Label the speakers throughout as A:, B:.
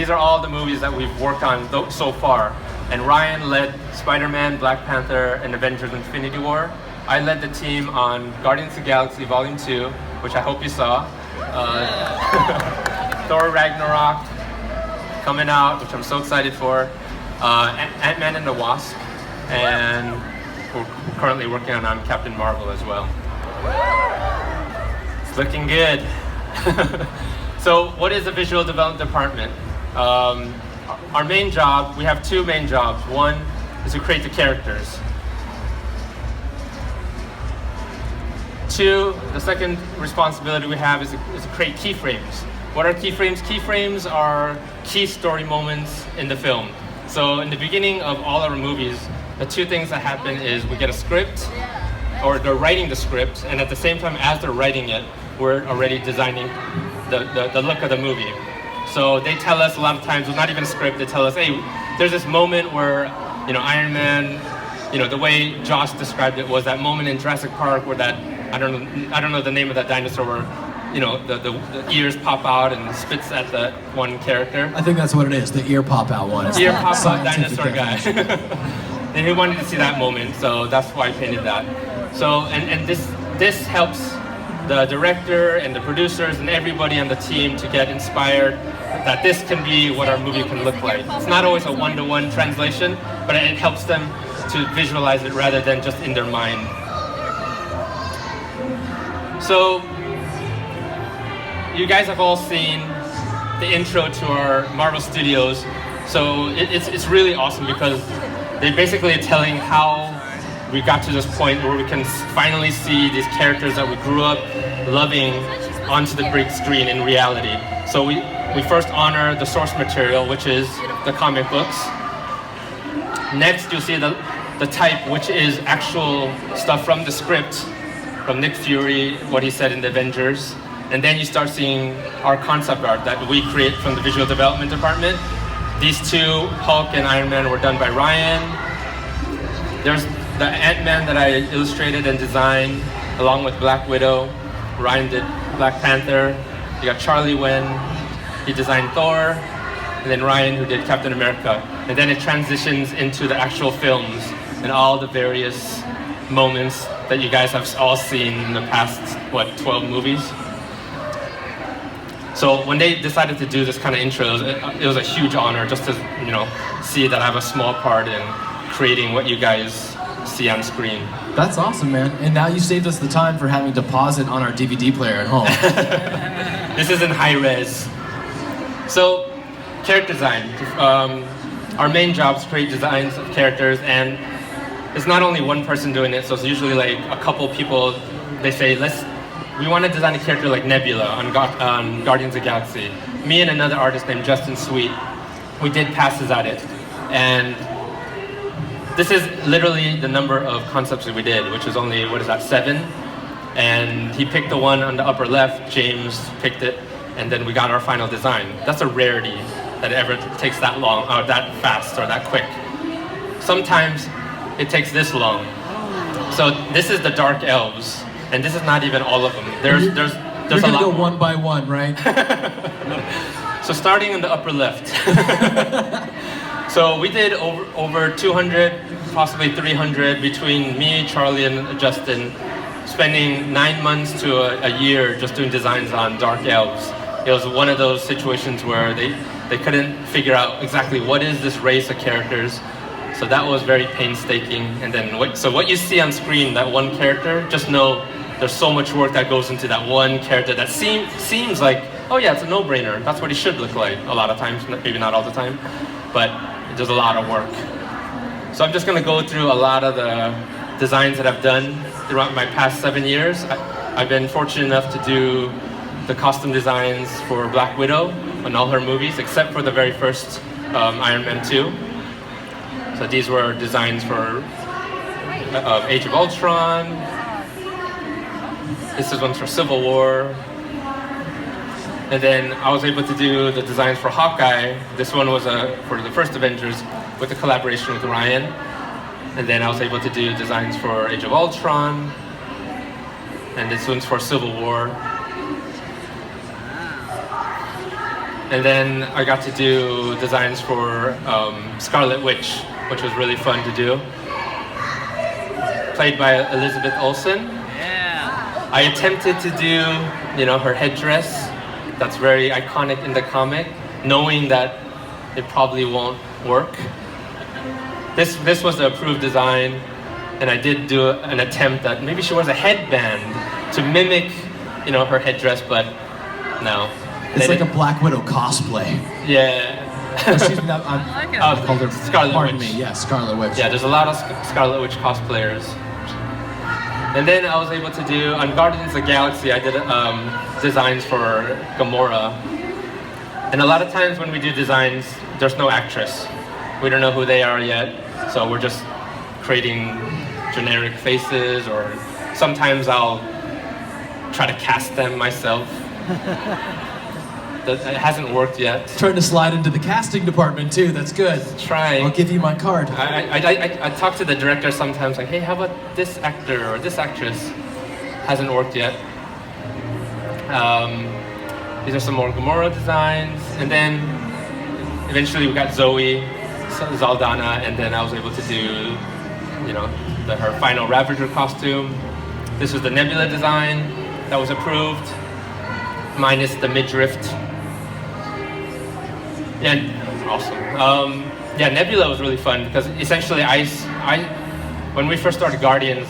A: these are all the movies that we've worked on so far. And Ryan led Spider-Man, Black Panther, and Avengers Infinity War. I led the team on Guardians of the Galaxy Volume 2, which I hope you saw. Thor Ragnarok coming out, which I'm so excited for. Ant-Man and the Wasp. And we're currently working on Captain Marvel as well. It's looking good. So what is the visual development department? Our main job, we have two main jobs. One is to create the characters. Two, the second responsibility we have is to create keyframes. What are keyframes? Keyframes are key story moments in the film. So in the beginning of all our movies, the two things that happen is we get a script, or they're writing the script, and at the same time as they're writing it, we're already designing the look of the movie. So they tell us a lot of times, well, not even a script, they tell us, hey, there's this moment where, Iron Man, the way Josh described it was that moment in Jurassic Park where that, I don't know the name of that dinosaur where, the ears pop out and spits at the one character.
B: I think that's what it is, the ear pop out one.
A: Ear pop out dinosaur guy. And he wanted to see that moment, so that's why I painted that. So, and this helps the director and the producers and everybody on the team to get inspired that this can be what our movie can look like. It's not always a one-to-one translation, but it helps them to visualize it rather than just in their mind. So, you guys have all seen the intro to our Marvel Studios. So it's really awesome because they basically are telling how we got to this point where we can finally see these characters that we grew up loving onto the big screen in reality. So we first honor the source material, which is the comic books. Next, you'll see the type, which is actual stuff from the script, from Nick Fury, what he said in the Avengers. And then you start seeing our concept art that we create from the visual development department. These two, Hulk and Iron Man, were done by Ryan. There's the Ant-Man that I illustrated and designed, along with Black Widow. Ryan did Black Panther. You got Charlie Wen, he designed Thor, and then Ryan, who did Captain America. And then it transitions into the actual films and all the various moments that you guys have all seen in the past, 12 movies? So when they decided to do this kind of intro, it was a huge honor just to, see that I have a small part in creating what you guys see on screen.
B: That's awesome, man. And now you saved us the time for having to pause it on our DVD player at home.
A: This is in high res. So, character design. Our main job is to create designs of characters, and it's not only one person doing it, so it's usually like a couple people. They say, we want to design a character like Nebula on Guardians of the Galaxy. Me and another artist named Justin Sweet, we did passes at it. And this is literally the number of concepts that we did, which was only, 7? And he picked the one on the upper left, James picked it, and then we got our final design. That's a rarity that it ever takes that long, or that fast, or that quick. Sometimes it takes this long. So this is the Dark Elves. And this is not even all of them. There's
B: You're
A: a
B: gonna
A: lot
B: go
A: more.
B: one by one, right?
A: So starting in the upper left. So we did over 200, possibly 300 between me, Charlie, and Justin, spending 9 months to a year just doing designs on Dark Elves. It was one of those situations where they couldn't figure out exactly what is this race of characters. So that was very painstaking. And then what you see on screen, that one character, just know there's so much work that goes into that one character that seems like, oh yeah, it's a no-brainer. That's what he should look like a lot of times, maybe not all the time, but there's a lot of work. So I'm just gonna go through a lot of the designs that I've done throughout my past 7 years. I've been fortunate enough to do the costume designs for Black Widow on all her movies, except for the very first Iron Man 2. So these were designs for Age of Ultron. This is one for Civil War. And then I was able to do the designs for Hawkeye. This one was for the first Avengers with a collaboration with Ryan. And then I was able to do designs for Age of Ultron. And this one's for Civil War. And then I got to do designs for Scarlet Witch, which was really fun to do. Played by Elizabeth Olsen.
C: Yeah.
A: I attempted to do, her headdress. That's very iconic in the comic, knowing that it probably won't work. This was the approved design, and I did do an attempt that maybe she wears a headband to mimic, her headdress, but no.
B: It's like a Black Widow cosplay.
A: Yeah.
B: Excuse me, I
C: like it.
B: called her
A: Scarlet
B: pardon
A: Witch.
B: me, yeah, Scarlet Witch.
A: Yeah, there's a lot of Scarlet Witch cosplayers. And then I was able to do, on Guardians of the Galaxy, I did designs for Gamora. And a lot of times when we do designs, there's no actress. We don't know who they are yet, so we're just creating generic faces, or sometimes I'll try to cast them myself. It hasn't worked yet.
B: Trying to slide into the casting department too, that's good.
A: Trying.
B: I'll give you my card.
A: I talk to the director sometimes, like, hey, how about this actor or this actress? Hasn't worked yet. These are some more Gamora designs, and then eventually we got Zoe Saldana, and then I was able to do, her final Ravager costume. This was the Nebula design that was approved, minus the midriff. Yeah, awesome. Nebula was really fun because essentially when we first started Guardians,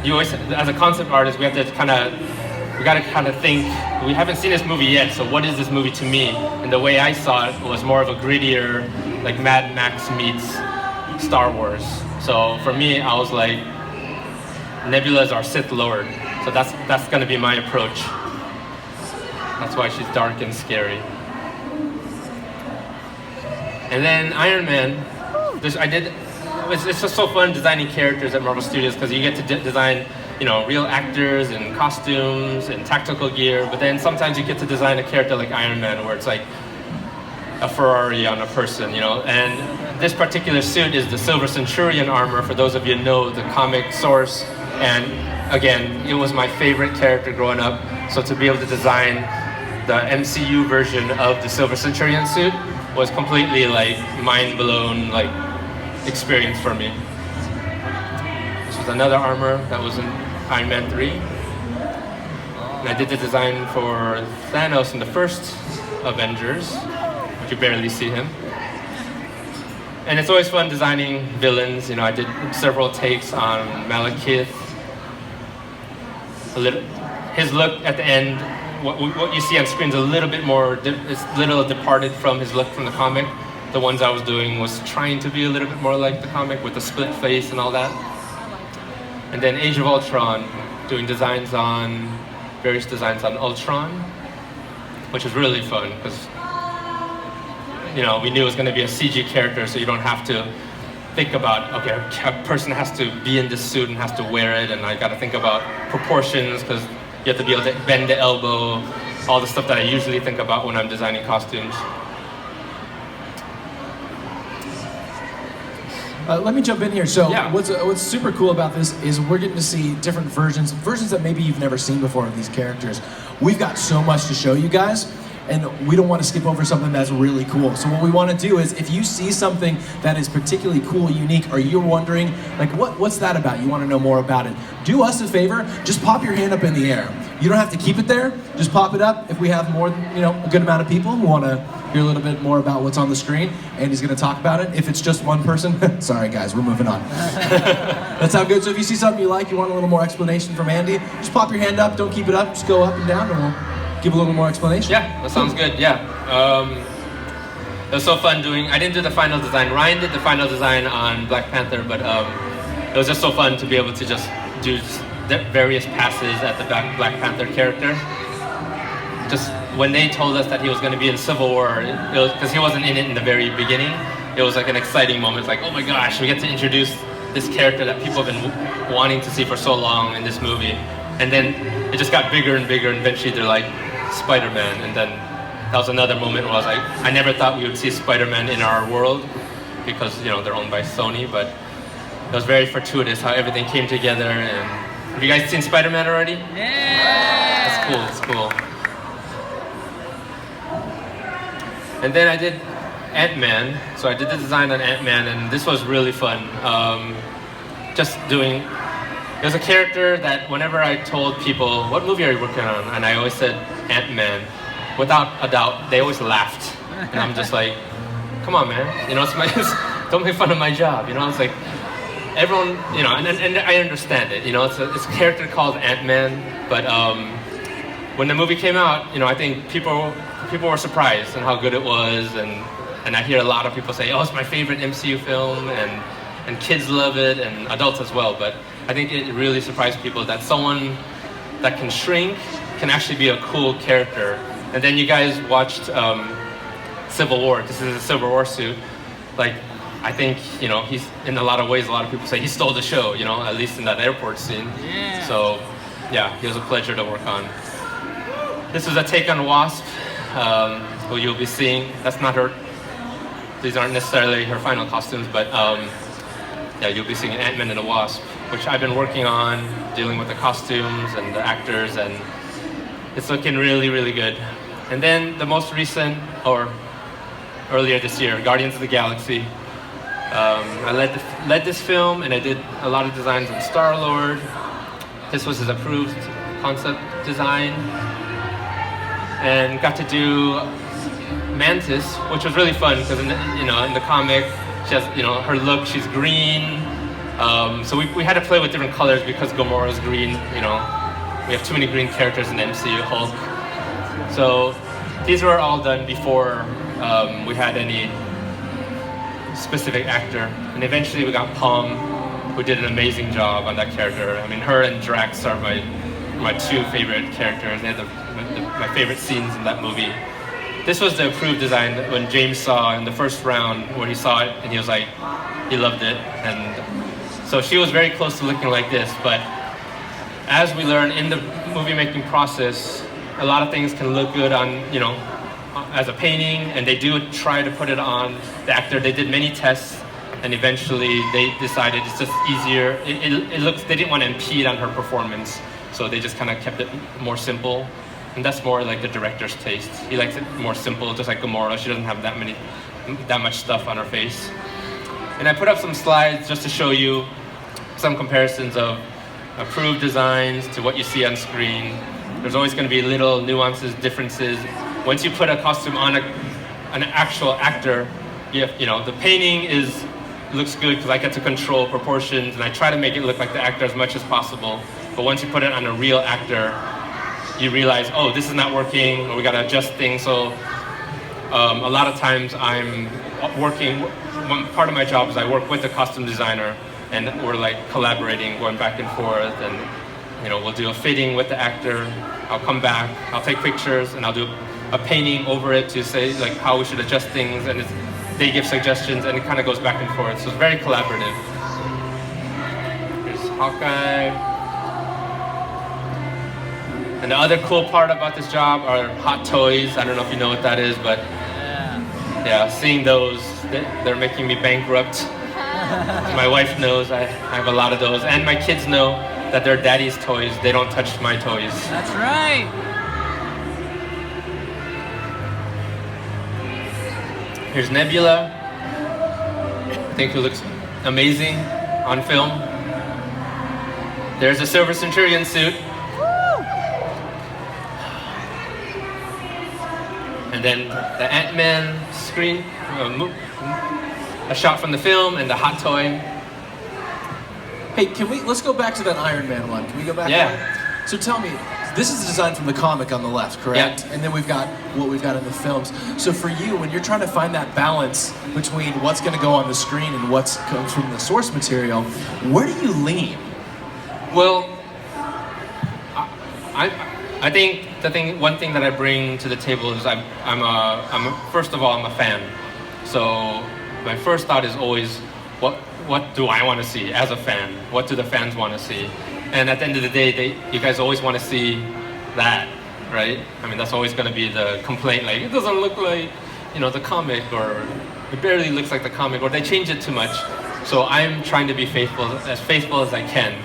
A: you always, as a concept artist, we gotta kind of think, we haven't seen this movie yet, so what is this movie to me? And the way I saw it was more of a grittier, like Mad Max meets Star Wars. So for me, I was like, Nebula is our Sith Lord, so that's gonna be my approach. That's why she's dark and scary. And then Iron Man, it's just so fun designing characters at Marvel Studios because you get to design, real actors and costumes and tactical gear, but then sometimes you get to design a character like Iron Man where it's like a Ferrari on a person, And this particular suit is the Silver Centurion armor, for those of you who know the comic source. And again, it was my favorite character growing up, so to be able to design the MCU version of the Silver Centurion suit was completely like mind-blown experience for me. This was another armor that was in Iron Man 3. And I did the design for Thanos in the first Avengers, but you barely see him. And it's always fun designing villains. I did several takes on Malekith. His look at the end, what you see on screen is a little bit more, it's a little departed from his look from the comic. The ones I was doing was trying to be a little bit more like the comic with the split face and all that. And then Age of Ultron, doing various designs on Ultron, which is really fun because, we knew it was going to be a CG character, so you don't have to think about, okay, a person has to be in this suit and has to wear it, and I got to think about proportions because you have to be able to bend the elbow, all the stuff that I usually think about when I'm designing costumes.
B: Let me jump in here. So
A: Yeah.
B: what's super cool about this is we're getting to see different versions that maybe you've never seen before of these characters. We've got so much to show you guys, and we don't want to skip over something that's really cool. So what we want to do is, if you see something that is particularly cool, unique, or you're wondering, like, what's that about? You want to know more about it. Do us a favor, just pop your hand up in the air. You don't have to keep it there, just pop it up. If we have more than, a good amount of people who want to hear a little bit more about what's on the screen, Andy's going to talk about it. If it's just one person, sorry guys, we're moving on. That sounds good. So if you see something you like, you want a little more explanation from Andy, just pop your hand up, don't keep it up, just go up and down, and we'll give a little more explanation.
A: Yeah, that sounds good, yeah. It was so fun I didn't do the final design. Ryan did the final design on Black Panther, but it was just so fun to be able to just do various passes at the Black Panther character. Just when they told us that he was going to be in Civil War, it was because he wasn't in it in the very beginning. It was like an exciting moment. It's like, oh my gosh, we get to introduce this character that people have been wanting to see for so long in this movie. And then it just got bigger and bigger, and eventually they're like, Spider-Man. And then that was another moment where I was like, I never thought we would see Spider-Man in our world because, they're owned by Sony, but it was very fortuitous how everything came together. And have you guys seen Spider-Man already?
C: Yeah!
A: That's cool, it's cool. And then I did Ant-Man. So I did the design on Ant-Man, and this was really fun. Just doing. There's a character that whenever I told people, what movie are you working on? And I always said Ant-Man. Without a doubt, they always laughed. And I'm just like, come on, man. You know, don't make fun of my job. You know, it's like, everyone, you know, and I understand it. You know, it's a character called Ant-Man. But when the movie came out, you know, I think people were surprised on how good it was. And I hear a lot of people say, oh, it's my favorite MCU film. And kids love it, and adults as well. But I think it really surprised people that someone that can shrink can actually be a cool character. And then you guys watched Civil War. This is a Civil War suit. Like, I think, you know, he's, in a lot of ways, a lot of people say he stole the show, you know, at least in that airport scene.
C: Yeah.
A: So, yeah, he was a pleasure to work on. This is a take on Wasp, who you'll be seeing. That's not her, these aren't necessarily her final costumes, but yeah, you'll be seeing Ant-Man and the Wasp, which I've been working on, dealing with the costumes and the actors, and it's looking really, really good. And then the most recent, or earlier this year, Guardians of the Galaxy. I led this film, and I did a lot of designs on Star-Lord. This was his approved concept design. And got to do Mantis, which was really fun, because in the comic, she has, you know, her look, she's green. So we had to play with different colors because Gamora's green, you know. We have too many green characters in the MCU, Hulk. So these were all done before we had any specific actor. And eventually we got Palm, who did an amazing job on that character. I mean, her and Drax are my two favorite characters. They had my favorite scenes in that movie. This was the approved design that when James saw in the first round, where he saw it, and he was like, he loved it. And so she was very close to looking like this, but as we learn in the movie making process, a lot of things can look good on, you know, as a painting, and they do try to put it on the actor. They did many tests, and eventually they decided it's just easier. It looks, they didn't want to impede on her performance, so they just kind of kept it more simple. And that's more like the director's taste. He likes it more simple, just like Gamora. She doesn't have that much stuff on her face. And I put up some slides just to show you some comparisons of approved designs to what you see on screen. There's always going to be little nuances, differences. Once you put a costume on an actual actor, you know, the painting looks good because I get to control proportions, and I try to make it look like the actor as much as possible. But once you put it on a real actor, you realize, oh, this is not working, or we got to adjust things. So a lot of times I'm working, part of my job is I work with the costume designer, and we're like collaborating, going back and forth, and you know, we'll do a fitting with the actor. I'll come back, I'll take pictures, and I'll do a painting over it to say like how we should adjust things, and they give suggestions, and it kind of goes back and forth. So it's very collaborative. Here's Hawkeye. And the other cool part about this job are hot toys. I don't know if you know what that is, but yeah, seeing those, they're making me bankrupt. My wife knows I have a lot of those, and my kids know that they're daddy's toys. They don't touch my toys.
C: That's right.
A: Here's Nebula. I think who looks amazing on film. There's a Silver Centurion suit. And then the Ant-Man screen, a shot from the film, and the hot toy.
B: Hey, let's go back to that Iron Man one. Can we go back?
A: Yeah.
B: So tell me, this is the design from the comic on the left, correct?
A: Yeah.
B: And then we've got what we've got in the films. So for you, when you're trying to find that balance between what's going to go on the screen and what comes from the source material, where do you lean?
A: Well, I think one thing that I bring to the table is first of all, I'm a fan. So my first thought is always, what do I want to see as a fan? What do the fans want to see? And at the end of the day, you guys always want to see that, right? I mean, that's always going to be the complaint, like, it doesn't look like, you know, the comic, or it barely looks like the comic, or they change it too much. So I'm trying to be faithful as I can.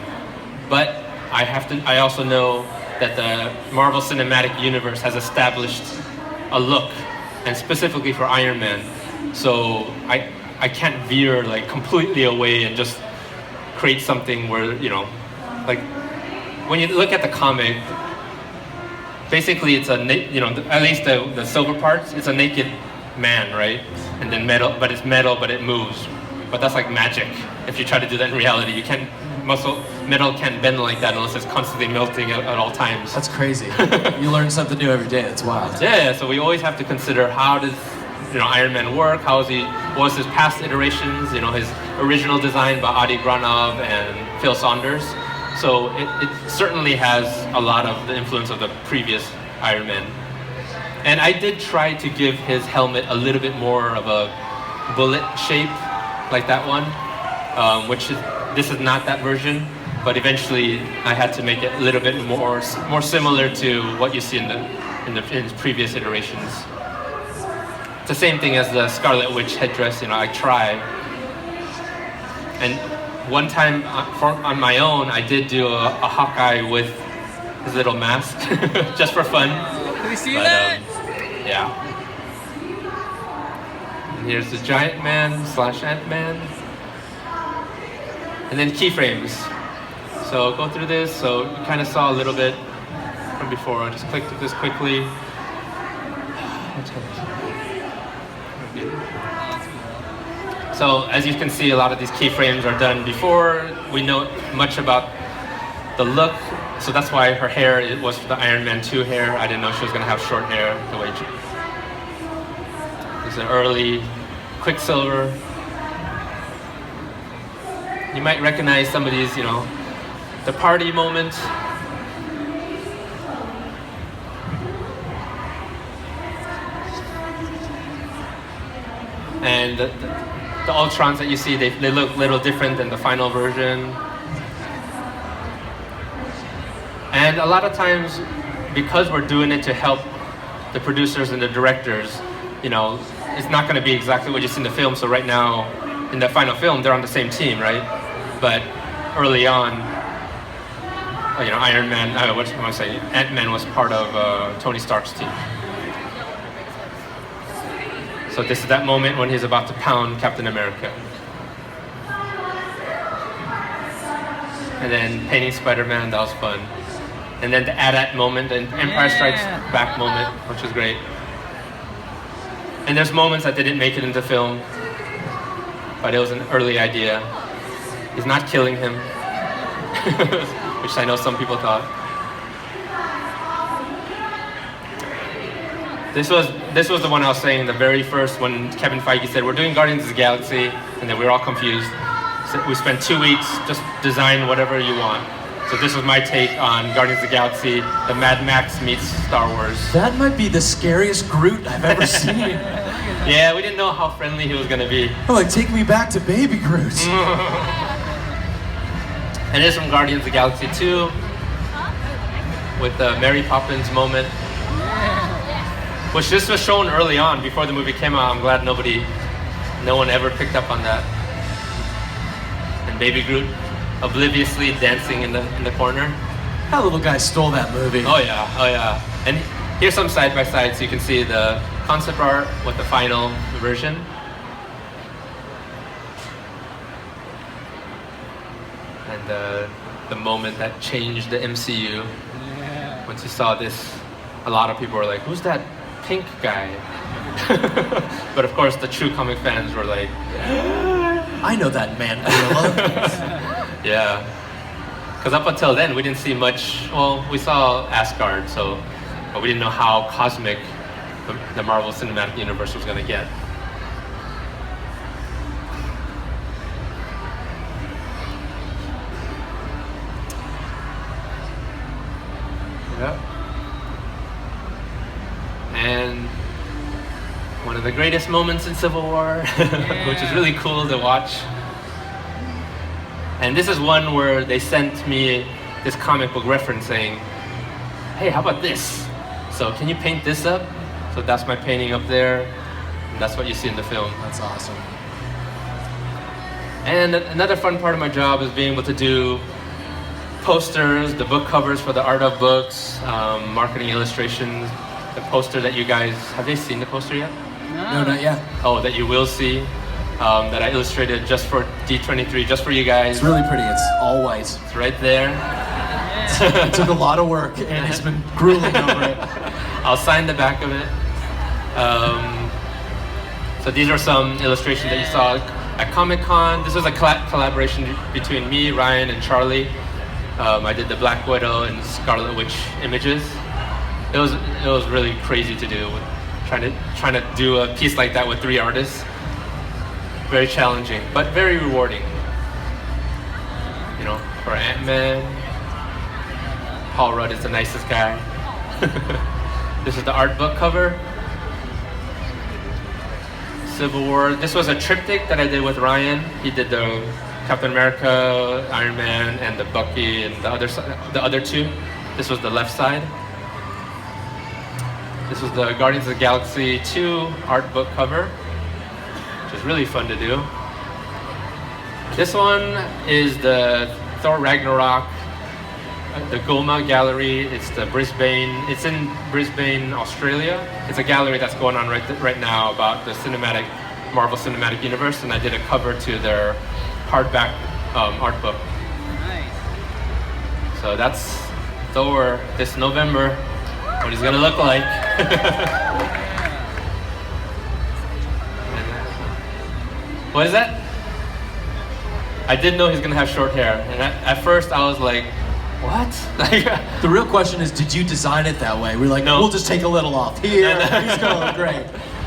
A: But I also know that the Marvel Cinematic Universe has established a look and specifically for Iron Man. So I can't veer like completely away and just create something where, you know, like when you look at the comic, basically it's you know, at least the silver parts, it's a naked man, right? And then metal, but it's metal, but it moves. But that's like magic. If you try to do that in reality, you can't, metal can't bend like that unless it's constantly melting at all times.
B: That's crazy. You learn something new every day. That's wild.
A: Yeah, so we always have to consider how does, you know, Iron Man work? What was his past iterations? You know, his original design by Adi Granov and Phil Saunders. So it certainly has a lot of the influence of the previous Iron Man. And I did try to give his helmet a little bit more of a bullet shape, like that one, this is not that version, but eventually I had to make it a little bit more similar to what you see in previous iterations. It's the same thing as the Scarlet Witch headdress. You know, I try. And one time on my own, I did do a Hawkeye with his little mask, just for fun.
C: Can we see that?
A: Yeah. And here's the Giant Man / Ant-Man. And then keyframes. So go through this. So you kind of saw a little bit from before. I'll just click through this quickly. So as you can see, a lot of these keyframes are done before we know much about the look. So that's why her hair, it was the Iron Man 2 hair. I didn't know she was going to have short hair the way it's an early Quicksilver. You might recognize some of these, you know, the party moment. And the Ultrons that you see, they look a little different than the final version. And a lot of times, because we're doing it to help the producers and the directors, you know, it's not going to be exactly what you see in the film. So right now, in the final film, they're on the same team, right? But early on, you know, Iron Man, what am I saying? Ant-Man was part of Tony Stark's team. So this is that moment when he's about to pound Captain America. And then painting Spider-Man, that was fun. And then the AT-AT moment, and Empire Strikes Back moment, which was great. And there's moments that didn't make it into film, but it was an early idea. He's not killing him, which I know some people thought. This was the one I was saying, the very first, when Kevin Feige said, we're doing Guardians of the Galaxy, and then we were all confused. So we spent 2 weeks, just design whatever you want. So this was my take on Guardians of the Galaxy, the Mad Max meets Star Wars.
B: That might be the scariest Groot I've ever seen.
A: Yeah, we didn't know how friendly he was going to be.
B: Oh, like, take me back to Baby Groot.
A: And this is from Guardians of the Galaxy 2, with the Mary Poppins moment. Which this was shown early on, before the movie came out. I'm glad no one ever picked up on that. And Baby Groot obliviously dancing in the corner.
B: That little guy stole that movie.
A: Oh yeah. And here's some side by side so you can see the concept art with the final version. And the moment that changed the MCU. Yeah. Once you saw this, a lot of people were like, who's that pink guy? But of course the true comic fans were like,
B: I know that man gorilla.
A: Yeah, because up until then we didn't see much. Well, we saw Asgard, but we didn't know how cosmic the Marvel Cinematic Universe was going to get. Yeah. And one of the greatest moments in Civil War, which is really cool to watch. And this is one where they sent me this comic book reference saying, hey, how about this? So can you paint this up? So that's my painting up there. And that's what you see in the film.
B: That's awesome.
A: And another fun part of my job is being able to do posters, the book covers for the Art of Books, marketing illustrations. the poster that you guys, have they seen the poster yet?
B: No, not yet.
A: Oh, that you will see, that I illustrated just for D23, just for you guys.
B: It's really pretty. It's all white.
A: It's right there.
B: It took a lot of work, and it's been grueling over it.
A: I'll sign the back of it. So these are some illustrations that you saw at Comic-Con. This was a collaboration between me, Ryan, and Charlie. I did the Black Widow and Scarlet Witch images. It was really crazy to do. Trying to do a piece like that with 3 artists. Very challenging, but very rewarding. You know, for Ant-Man, Paul Rudd is the nicest guy. This is the art book cover. Civil War. This was a triptych that I did with Ryan. He did the Captain America, Iron Man, and the Bucky, and the other 2. This was the left side. This was the Guardians of the Galaxy 2 art book cover, which is really fun to do. This one is the Thor Ragnarok, the Goma Gallery. It's the Brisbane. It's in Brisbane, Australia. It's a gallery that's going on right now about the Marvel Cinematic Universe, and I did a cover to their hardback art book.
C: Nice.
A: So that's Thor this November. What he's gonna look like. What is that? I didn't know he's gonna have short hair, and at first I was like, what?
B: The real question is, did you design it that way? We're like,
A: No.
B: We'll just take a little off here. He's gonna look great.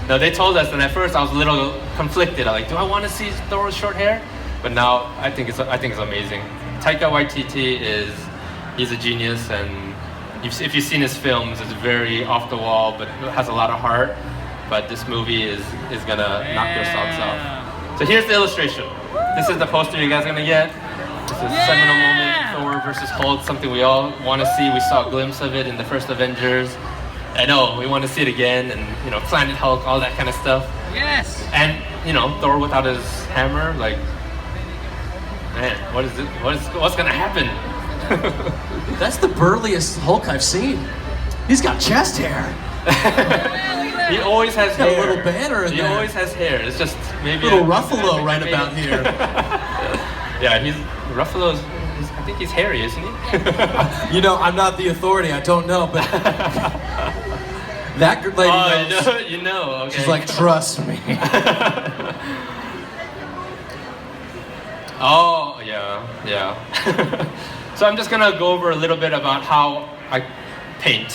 A: No, they told us, and at first I was a little conflicted. I'm like, do I want to see Thor with short hair? But now I think it's amazing. Taika Waititi he's a genius, and if you've seen his films, it's very off the wall, but it has a lot of heart. But this movie is gonna knock your socks off. So here's the illustration. This is the poster you guys are gonna get. This is a seminal moment, Thor versus Hulk, something we all want to see. We saw a glimpse of it in the first Avengers. I know, we want to see it again, and you know, Planet Hulk, all that kind of stuff.
C: Yes.
A: And you know, Thor without his hammer, like, man, what's gonna happen?
B: That's the burliest Hulk I've seen. He's got chest hair.
A: He always has
B: Got a
A: hair.
B: little banner in
A: He
B: there.
A: always has hair. It's just maybe
B: Little Ruffalo right about here.
A: Yeah, Ruffalo's. I think he's hairy, isn't he?
B: You know, I'm not the authority. I don't know, but that lady knows.
A: You know. Okay.
B: She's like, trust me.
A: Oh, yeah. So I'm just gonna go over a little bit about how I paint.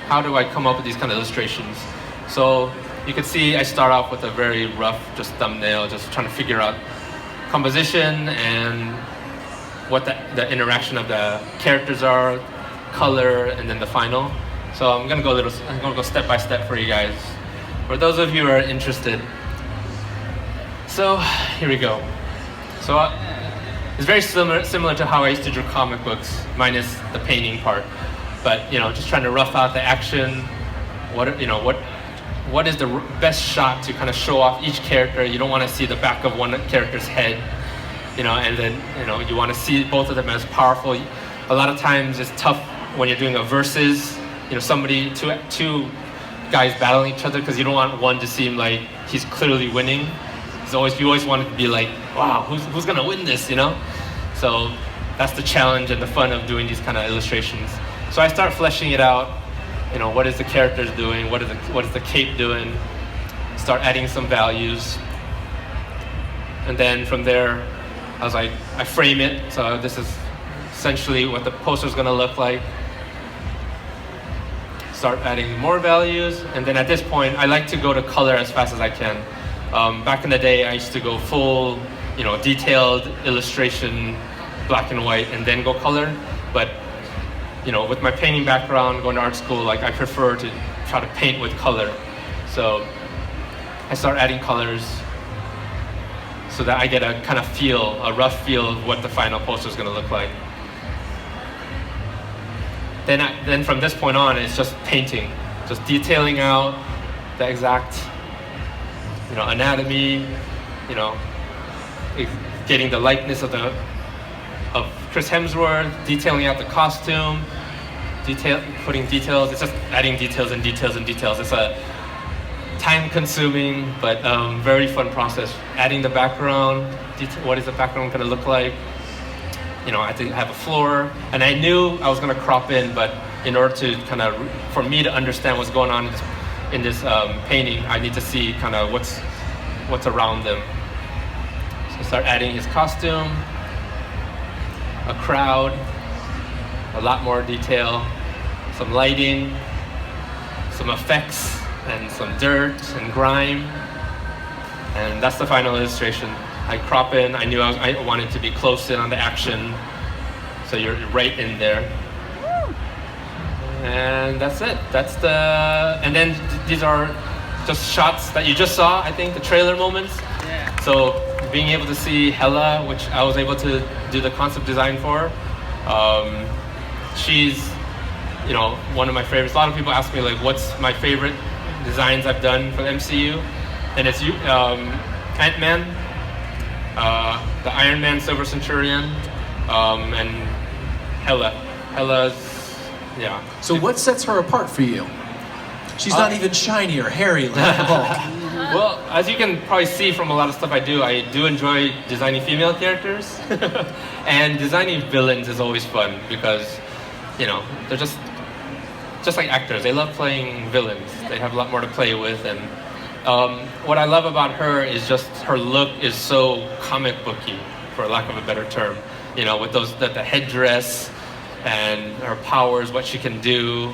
A: How do I come up with these kind of illustrations? So you can see I start off with a very rough, just thumbnail, just trying to figure out composition and what the interaction of the characters are, color, and then the final. So I'm gonna go step by step for you guys, for those of you who are interested. So here we go. So it's very similar to how I used to draw comic books, minus the painting part. But you know, just trying to rough out the action. What is the best shot to kind of show off each character? You don't want to see the back of one character's head, you know, and then you want to see both of them as powerful. A lot of times it's tough when you're doing a versus, two guys battling each other, because you don't want one to seem like he's clearly winning. You always want it to be like, wow, who's gonna win this, you know? So that's the challenge and the fun of doing these kind of illustrations. So I start fleshing it out. What is the characters doing? What is the cape doing? Start adding some values. And then from there, I frame it. So this is essentially what the poster's gonna look like. Start adding more values. And then at this point, I like to go to color as fast as I can. Back in the day, I used to go full, detailed illustration, black and white, and then go color. But with my painting background, going to art school, I prefer to try to paint with color. So I start adding colors so that I get a kind of a rough feel of what the final poster is going to look like. Then from this point on, it's just painting, just detailing out the exact, anatomy, getting the likeness of Chris Hemsworth, detailing out the costume, putting details. It's just adding details and details and details. It's a time-consuming but very fun process. Adding the background. What is the background going to look like? You know, I had to have a floor, and I knew I was going to crop in, but in order to for me to understand what's going on in this painting, I need to see kind of what's around them. So start adding his costume, a crowd, a lot more detail, some lighting, some effects, and some dirt and grime, and that's the final illustration. I crop in. I knew I wanted to be close in on the action, so you're right in there. And that's it. And then these are just shots that you just saw, I think, the trailer moments. Yeah. So being able to see Hela, which I was able to do the concept design for, she's, you know, one of my favorites. A lot of people ask me, like, what's my favorite designs I've done for the MCU? And it's Ant-Man, the Iron Man Silver Centurion, and Hela's, yeah.
B: So what sets her apart for you? She's not even shiny or hairy like the Hulk.
A: Well, as you can probably see from a lot of stuff I do enjoy designing female characters. And designing villains is always fun because, you know, they're just like actors. They love playing villains. They have a lot more to play with. And what I love about her is just her look is so comic booky, for lack of a better term. You know, with the headdress and her powers, what she can do.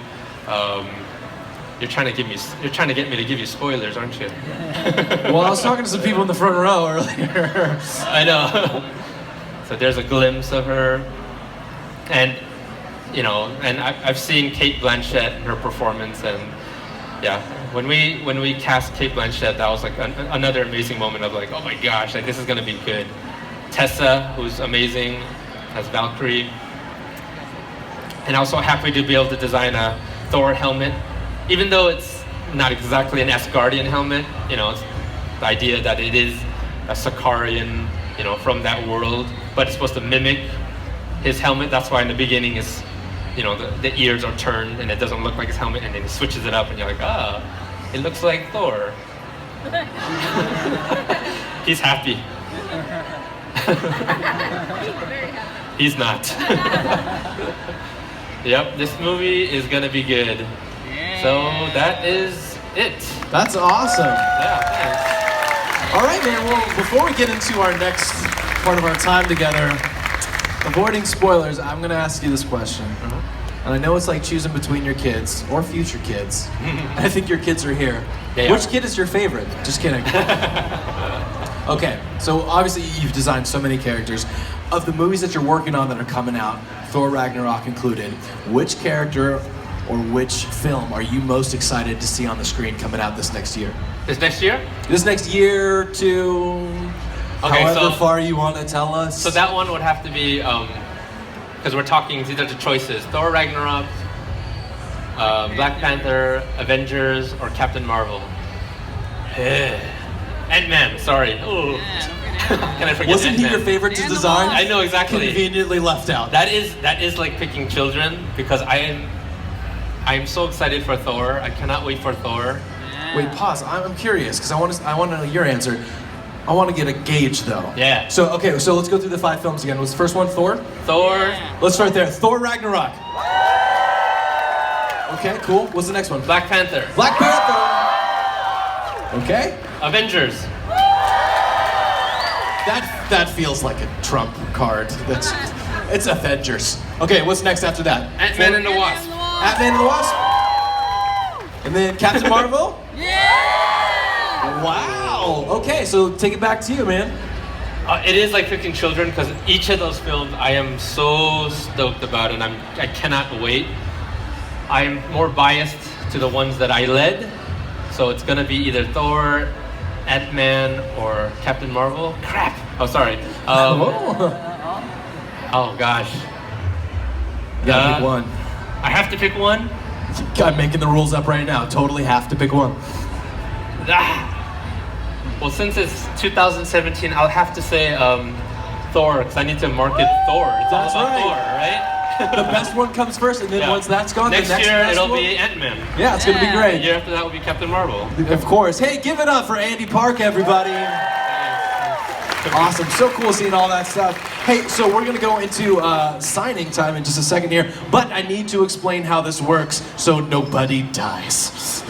A: You're trying to get me to give you spoilers, aren't you?
B: Well, I was talking to some people in the front row earlier.
A: I know. So there's a glimpse of her, and you know, and I've seen Cate Blanchett and her performance, and yeah, when we cast Cate Blanchett, that was like another amazing moment of like, oh my gosh, like this is gonna be good. Tessa, who's amazing, as Valkyrie, and I was so happy to be able to design a Thor helmet. Even though it's not exactly an Asgardian helmet, you know, it's the idea that it is a Sicarian, you know, from that world, but it's supposed to mimic his helmet. That's why in the beginning is, you know, the ears are turned and it doesn't look like his helmet, and then he switches it up and you're like, ah, it looks like Thor. He's happy. He's not. Yep, this movie is gonna be good. So that is it.
B: That's awesome.
A: Yeah, thanks.
B: All right, man. Well, before we get into our next part of our time together, avoiding spoilers, I'm going to ask you this question. And I know it's like choosing between your kids or future kids. I think your kids are here. Which kid is your favorite? Just kidding. Okay, so obviously you've designed so many characters. Of the movies that you're working on that are coming out, Thor Ragnarok included, which character or which film are you most excited to see on the screen coming out this next year?
A: This next year?
B: This next year to however far you want to tell us.
A: So that one would have to be, because we're talking, these are the choices: Thor Ragnarok, Black Panther, Avengers, or Captain Marvel. Ant-Man, sorry. Ooh. Can I forget
B: Wasn't
A: Ant-Man?
B: he your favorite to design?
A: I know, exactly.
B: Conveniently left out.
A: That is like picking children, because I'm so excited for Thor. I cannot wait for Thor.
B: Wait, pause. I'm curious because I want to know your answer. I want to get a gauge though.
A: Yeah.
B: So so let's go through the 5 films again. What's the first one? Thor.
A: Let's
B: start there. Thor Ragnarok. Okay, cool. What's the next one?
A: Black Panther.
B: Black Panther. Okay.
A: Avengers.
B: That feels like a Trump card. It's Avengers. Okay, what's next after that?
A: Ant-Man and the Wasp.
B: Ant-Man and the Wasp. And then Captain Marvel?
C: Yeah!
B: Wow! Okay, so take it back to you, man.
A: It is like picking children, because each of those films I am so stoked about, and I cannot wait. I'm more biased to the ones that I led, so it's gonna be either Thor, Ant-Man, or Captain Marvel. Crap! Oh, sorry. Oh gosh.
B: You gotta pick one.
A: I have to pick one?
B: I'm making the rules up right now. Totally have to pick one.
A: Well, since it's 2017, I'll have to say Thor, because I need to market Thor. It's all about Thor, right?
B: The best one comes first, and then
A: Yeah.
B: once that's gone,
A: Next
B: the next
A: year
B: best
A: it'll
B: one.
A: be Ant-Man.
B: Yeah, it's gonna be
A: The
B: great.
A: year after that will be Captain Marvel.
B: Of course. Hey, give it up for Andy Park, everybody. Awesome, so cool seeing all that stuff. Hey, so we're gonna go into signing time in just a second here, but I need to explain how this works so nobody dies.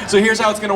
B: So here's how it's gonna work.